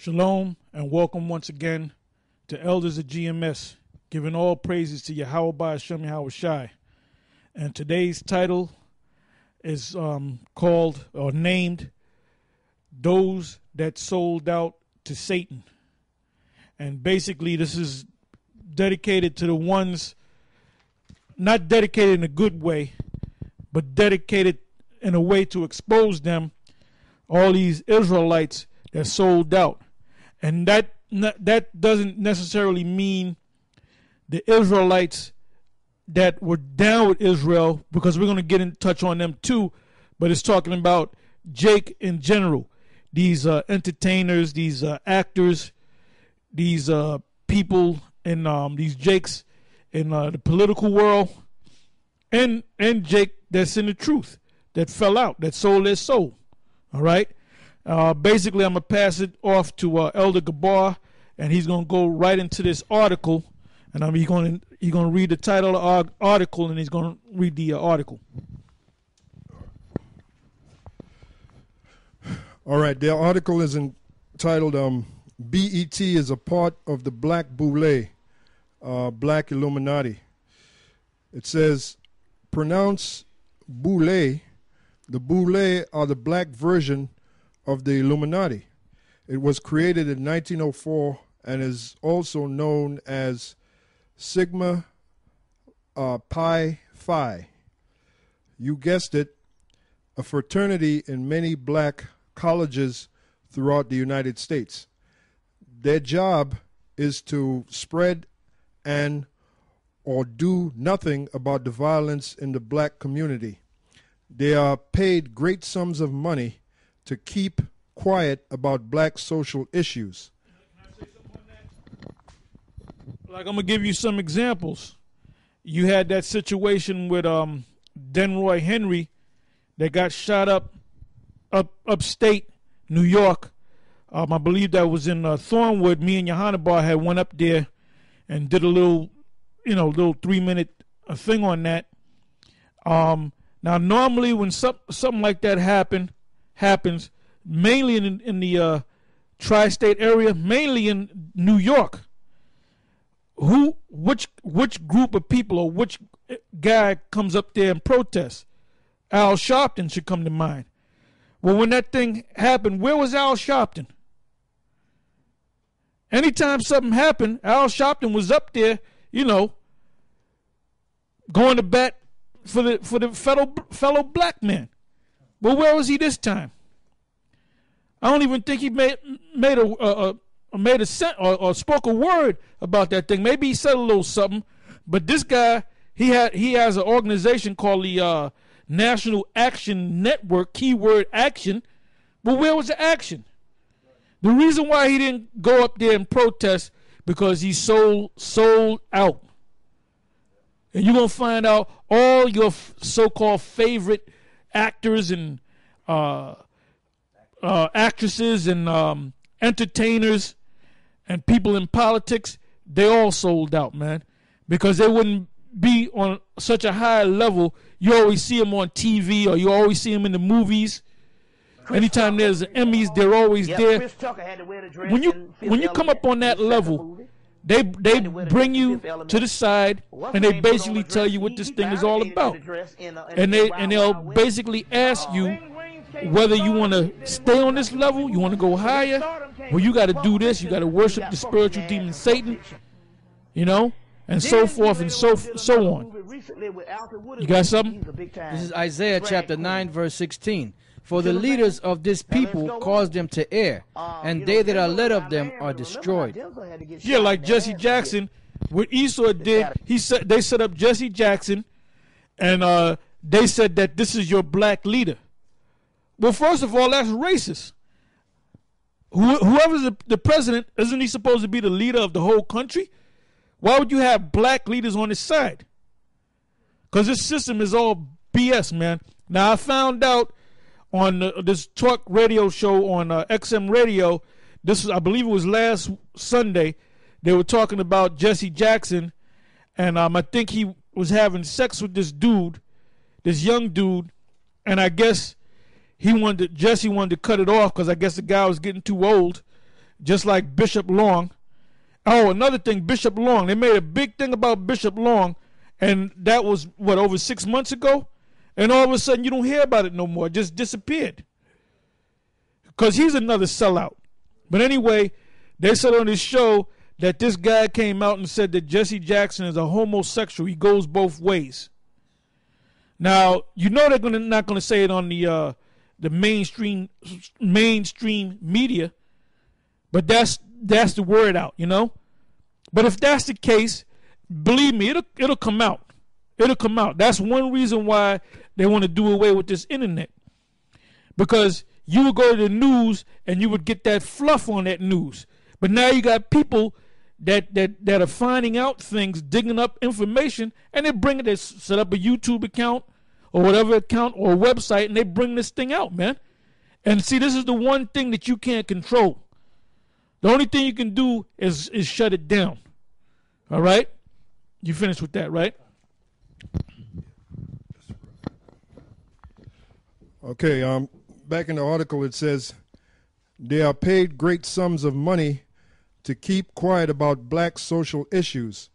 Shalom and welcome once again to Elders of GMS, giving all praises to Yahweh Hashem Yahweh Shai. And today's title is called or named Those That Sold Out to Satan. And basically this is dedicated to the ones, not dedicated in a good way, but dedicated in a way to expose them, all these Israelites that sold out. And that doesn't necessarily mean the Israelites that were down with Israel, because we're going to get in touch on them too, but it's talking about Jake in general. These entertainers, these actors, these people in these Jakes in the political world, and Jake that's in the truth, that fell out, that sold their soul. All right? Basically, I'm going to pass it off to Elder Gabar, and he's going to go right into this article, and he's going to read the title of the article, and he's going to read the article. All right, the article is entitled BET is a part of the Black Boule, Black Illuminati. It says, pronounce Boule. The Boule are the black version of the Illuminati. It was created in 1904 and is also known as Sigma Pi Phi. You guessed it, a fraternity in many black colleges throughout the United States. Their job is to spread or do nothing about the violence in the black community. They are paid great sums of money to keep quiet about black social issues. Can I say something on that? Like, I'm going to give you some examples. You had that situation with Denroy Henry that got shot upstate New York. I believe that was in Thornwood. Me and Yahanabar had went up there and did a little 3-minute thing on that. Now, normally when something like that happens, mainly in the tri-state area, mainly in New York, which group of people or which guy comes up there and protests? Al Sharpton should come to mind. Well, when that thing happened, where was Al Sharpton? Anytime something happened, Al Sharpton was up there, going to bat for the fellow black man. Well, where was he this time? I don't even think he made a sent or spoke a word about that thing. Maybe he said a little something, but this guy he has an organization called the National Action Network, keyword action. Well, where was the action? The reason why he didn't go up there and protest because he sold out. And you're going to find out all your so-called favorite actors and actresses and entertainers and people in politics, they all sold out, man. Because they wouldn't be on such a high level. You always see them on TV or you always see them in the movies. Anytime there's Emmys, they're always there. When you come up on that level, they bring you to the side and they basically tell you what this thing is all about, and they'll basically ask you whether you want to stay on this level, you want to go higher. Well, you got to do this. You got to worship the spiritual demon Satan, and so forth and so on. You got something? This is Isaiah chapter 9 verse 16. For the leaders of this people cause them to err, and they that are led of them are destroyed. Yeah, like Jesse Jackson, what Esau did, they set up Jesse Jackson, and they said that this is your black leader. Well, first of all, that's racist. Whoever's the president, isn't he supposed to be the leader of the whole country? Why would you have black leaders on his side? Because this system is all BS, man. Now, I found out on this talk radio show on XM Radio, I believe it was last Sunday, they were talking about Jesse Jackson, and I think he was having sex with this young dude, and I guess Jesse wanted to cut it off because I guess the guy was getting too old, just like Bishop Long. Oh, another thing, Bishop Long. They made a big thing about Bishop Long, and that was, what, over 6 months ago? And all of a sudden, you don't hear about it no more. It just disappeared. Because he's another sellout. But anyway, they said on this show that this guy came out and said that Jesse Jackson is a homosexual. He goes both ways. Now, you know they're not going to say it on the mainstream media, but that's the word out, you know. But if that's the case, believe me, it'll come out. It'll come out. That's one reason why they want to do away with this internet, because you would go to the news and you would get that fluff on that news. But now you got people that are finding out things, digging up information, and they bring it. They set up a YouTube account or whatever account or website, and they bring this thing out, man. And see, this is the one thing that you can't control. The only thing you can do is shut it down. All right? You finished with that, right? Okay, back in the article it says, they are paid great sums of money to keep quiet about black social issues.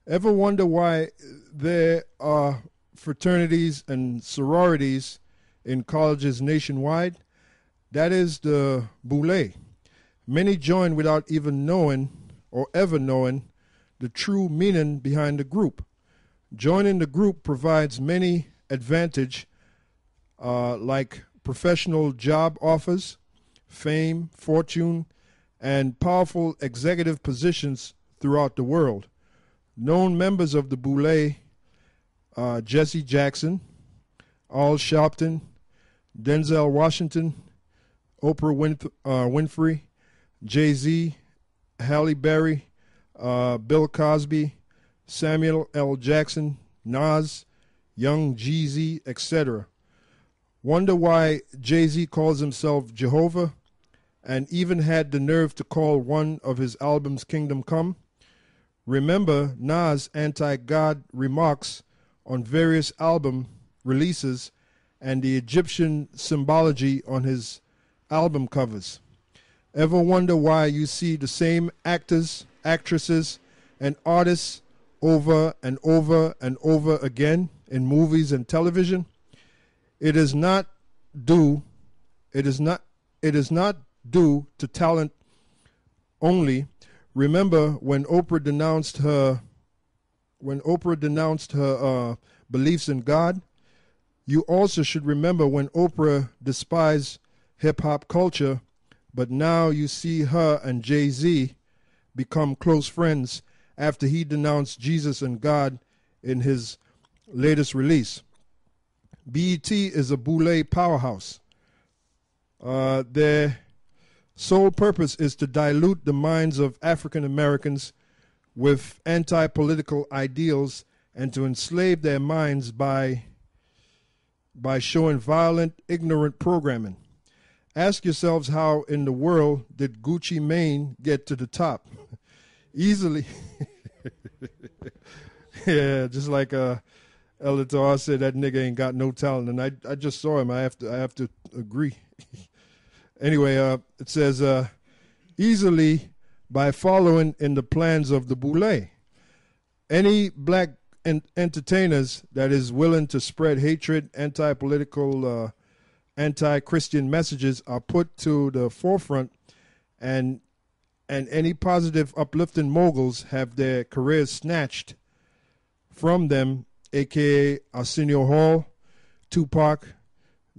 Ever wonder why there are fraternities and sororities in colleges nationwide? That is the Boule. Many join without even knowing or ever knowing the true meaning behind the group. Joining the group provides many advantages like professional job offers, fame, fortune, and powerful executive positions throughout the world. Known members of the Boule, Jesse Jackson, Al Sharpton, Denzel Washington, Oprah Winfrey, Jay-Z, Halle Berry, Bill Cosby, Samuel L. Jackson, Nas, Young Jeezy, etc. Wonder why Jay-Z calls himself Jehovah and even had the nerve to call one of his albums Kingdom Come? Remember Nas' anti-God remarks on various album releases and the Egyptian symbology on his album covers. Ever wonder why you see the same actors, actresses, and artists over and over and over again in movies and television? It is not due to talent only. Remember when Oprah denounced her beliefs in God? You also should remember when Oprah despised hip-hop culture, but now you see her and Jay-Z become close friends after he denounced Jesus and God in his latest release. BET is a Boule powerhouse. Their sole purpose is to dilute the minds of African Americans with anti-political ideals and to enslave their minds by showing violent, ignorant programming. Ask yourselves, how in the world did Gucci Mane get to the top? Easily. Yeah, just like Elder Torah said, that nigga ain't got no talent, and I just saw him. I have to agree. Anyway, it says easily by following in the plans of the Boule. Any black entertainers that is willing to spread hatred, anti-political, anti-Christian messages are put to the forefront, and any positive, uplifting moguls have their careers snatched from them, a.k.a. Arsenio Hall, Tupac,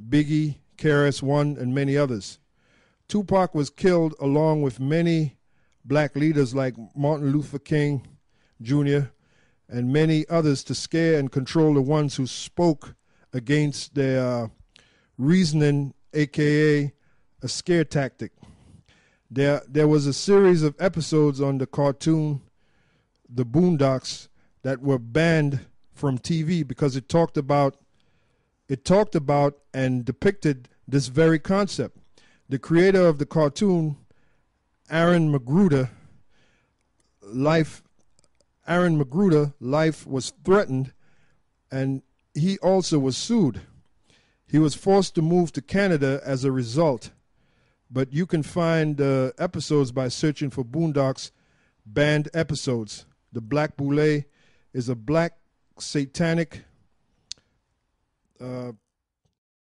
Biggie, KRS-One, and many others. Tupac was killed along with many black leaders like Martin Luther King Jr. and many others to scare and control the ones who spoke against their reasoning, a.k.a. a scare tactic. There was a series of episodes on the cartoon The Boondocks that were banned from TV because it talked about and depicted this very concept. The creator of the cartoon, Aaron McGruder, life was threatened, and he also was sued. He was forced to move to Canada as a result. but you can find episodes by searching for Boondocks Banned Episodes. The Black Boule is a black satanic